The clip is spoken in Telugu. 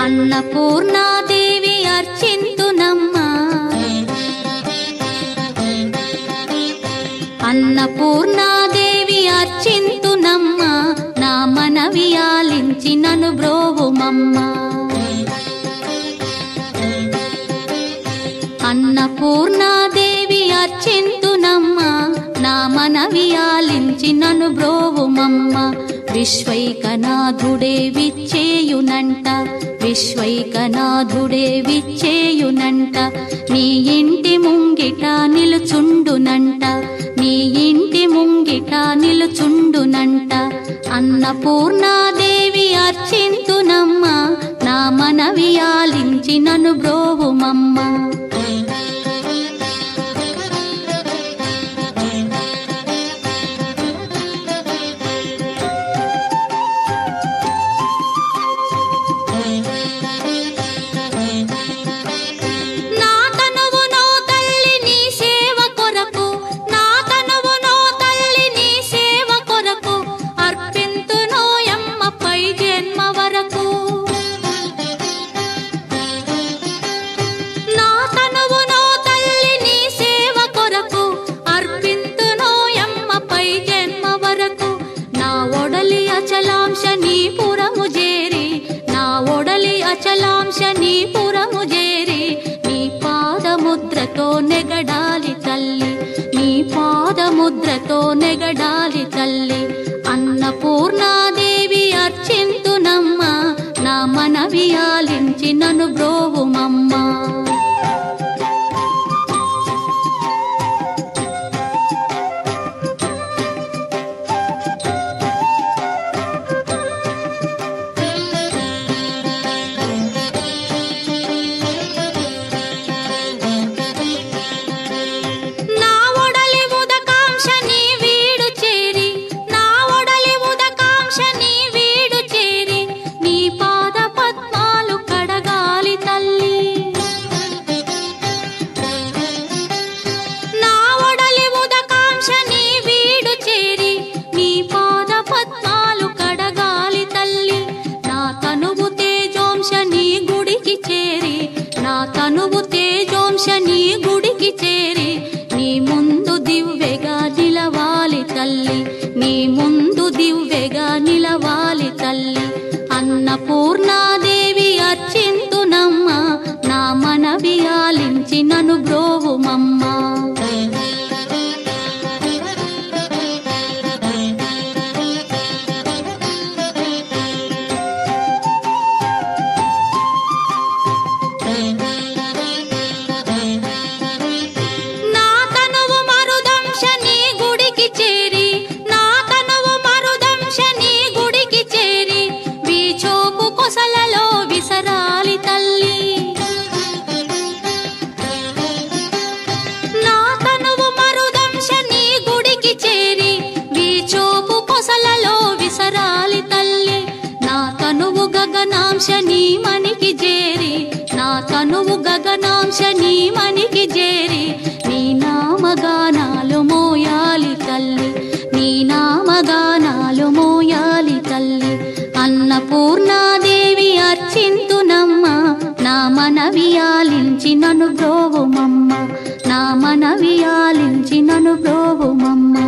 అన్నపూర్ణాదేవి అర్చింతునమ్మా, అన్నపూర్ణాదేవి అర్చింతునమ్మా, నా మనవి ఆలించి నన్ను బ్రోవుమమ్మా. అన్నపూర్ణాదేవి అర్చింతునమ్మా, నా మనవి ఆలించి నన్ను బ్రోవుమమ్మా. విశ్వైకనాథుడే విచ్చేయునంట, విశ్వైకనాథుడే విచ్చేయునంట, నీ ఇంటి ముంగిట నిలుచుండునంట, నీ ఇంటి ముంగిట నిలుచుండునంట. అన్నపూర్ణాదేవి అర్చింతునమ్మా, నా మనవి ఆలించి నన్ను బ్రోవుమమ్మా. అచలాంశనీపురము చేరి నీ పాదముద్రతో నెగడాలి తల్లి, నీ పాదముద్రతో నెగడాలి తల్లి. అన్నపూర్ణాదేవి అర్చింతునమ్మా, నా మనవి ఆలించి నన్ను బ్రోవుమమ్మా. తనువు తేజోంశని గుడికి చేరి నీ ముందు దివ్వెగా నిలవాలి తల్లి, నీ ముందు దివ్వెగా నిలవాలి తల్లి. అన్నపూర్ణాదేవి అర్చింతునమ్మా, నా మనవి ఆలించి నన్ను బ్రోవుమమ్మా. గగనాంశని మనికి చేరి, నా తనువు గగనాంశని మనికి చేరి నీ నామగానాలు మోయాలి తల్లి, నీ నామగానాలు మోయాలి తల్లి. అన్నపూర్ణాదేవి అర్చింతునమ్మా, నా మనవి ఆలించి నన్ను బ్రోవుమమ్మా, నా మనవి ఆలించి నన్ను బ్రోవుమమ్మా.